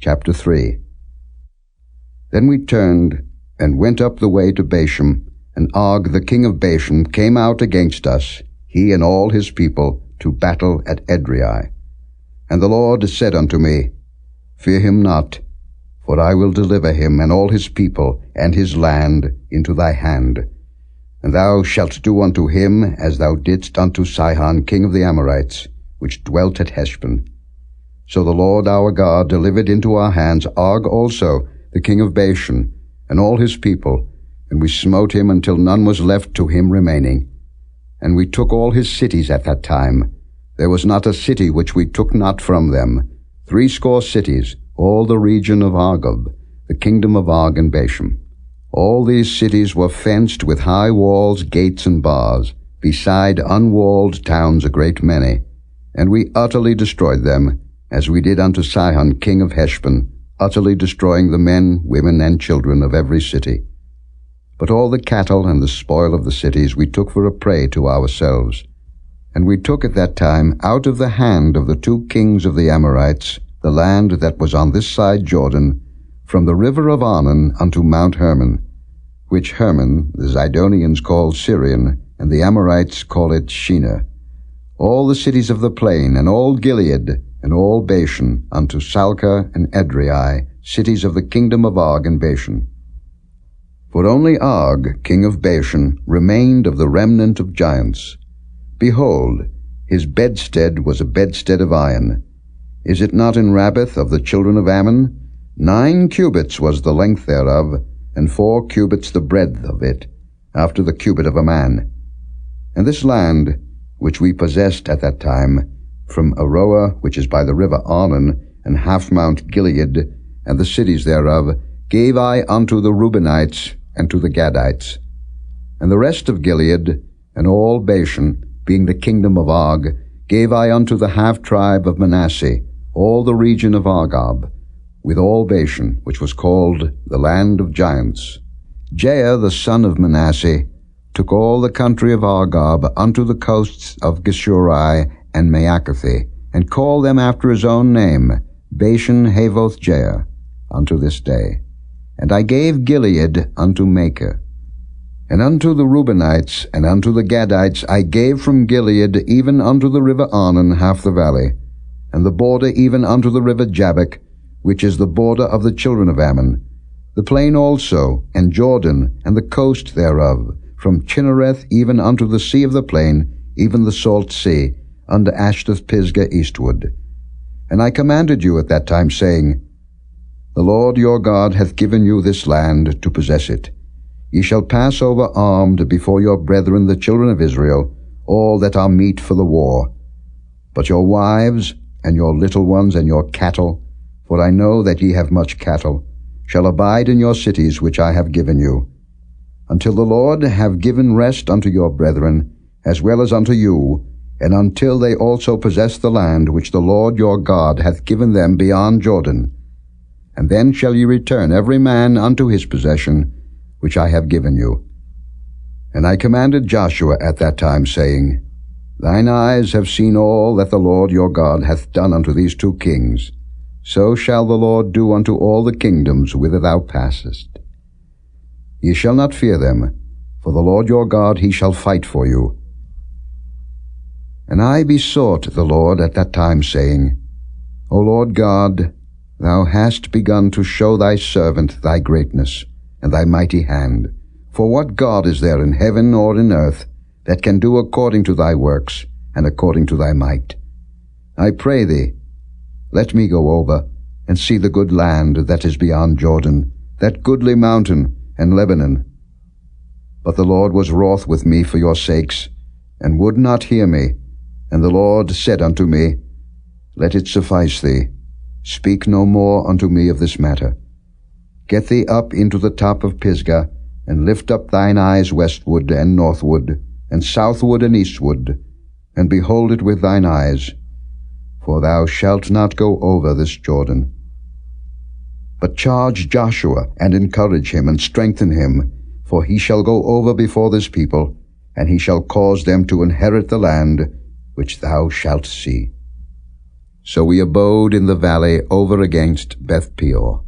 Chapter 3. Then we turned and went up the way to Bashan, and Og the king of Bashan came out against us, he and all his people, to battle at Edrei. And the Lord said unto me, Fear him not, for I will deliver him and all his people and his land into thy hand. And thou shalt do unto him as thou didst unto Sihon king of the Amorites, which dwelt at Heshbon. So the Lord our God delivered into our hands Og also, the king of Bashan, and all his people, and we smote him until none was left to him remaining. And we took all his cities at that time. There was not a city which we took not from them, 80 cities, all the region of Argob, the kingdom of Og and Bashan. All these cities were fenced with high walls, gates, and bars, beside unwalled towns a great many. And we utterly destroyed them, as we did unto Sihon king of Heshbon, utterly destroying the men, women, and children of every city. But all the cattle and the spoil of the cities we took for a prey to ourselves. And we took at that time out of the hand of the 2 kings of the Amorites the land that was on this side Jordan, from the river of Arnon unto Mount Hermon, which Hermon the Zidonians call Syrian, and the Amorites call it Shinar. All the cities of the plain, and all Gilead, and all Bashan, unto Salcah and Edrei, cities of the kingdom of Og and Bashan. For only Og, king of Bashan, remained of the remnant of giants. Behold, his bedstead was a bedstead of iron. Is it not in Rabbath of the children of Ammon? 9 cubits was the length thereof, and 4 cubits the breadth of it, after the cubit of a man. And this land, which we possessed at that time, from Aroah, which is by the river Arnon, and half Mount Gilead, and the cities thereof, gave I unto the Reubenites and to the Gadites. And the rest of Gilead, and all Bashan, being the kingdom of Og, gave I unto the half-tribe of Manasseh, all the region of Argob, with all Bashan, which was called the land of giants. Jair the son of Manasseh took all the country of Argob unto the coasts of Geshurai and Maacathi, and called them after his own name, Bashan Havoth Jair, unto this day. And I gave Gilead unto Machir. And unto the Reubenites and unto the Gadites I gave from Gilead even unto the river Arnon half the valley, and the border even unto the river Jabbok, which is the border of the children of Ammon, the plain also, and Jordan, and the coast thereof, from Chinnereth even unto the sea of the plain, even the salt sea, under Ashdoth Pisgah eastward. And I commanded you at that time, saying, The Lord your God hath given you this land to possess it. Ye shall pass over armed before your brethren the children of Israel, all that are meet for the war. But your wives, and your little ones, and your cattle, for I know that ye have much cattle, shall abide in your cities which I have given you, until the Lord have given rest unto your brethren, as well as unto you, and until they also possess the land which the Lord your God hath given them beyond Jordan. And then shall ye return every man unto his possession, which I have given you. And I commanded Joshua at that time, saying, Thine eyes have seen all that the Lord your God hath done unto these 2 kings. So shall the Lord do unto all the kingdoms whither thou passest. Ye shall not fear them, for the Lord your God he shall fight for you. And I besought the Lord at that time, saying, O Lord God, thou hast begun to show thy servant thy greatness, and thy mighty hand. For what God is there in heaven or in earth that can do according to thy works, and according to thy might? I pray thee, let me go over, and see the good land that is beyond Jordan, that goodly mountain, and Lebanon. But the Lord was wroth with me for your sakes, and would not hear me. And the Lord said unto me, Let it suffice thee. Speak no more unto me of this matter. Get thee up into the top of Pisgah, and lift up thine eyes westward and northward, and southward and eastward, and behold it with thine eyes. For thou shalt not go over this Jordan. But charge Joshua, and encourage him, and strengthen him, for he shall go over before this people, and he shall cause them to inherit the land which thou shalt see. So we abode in the valley over against Beth Peor.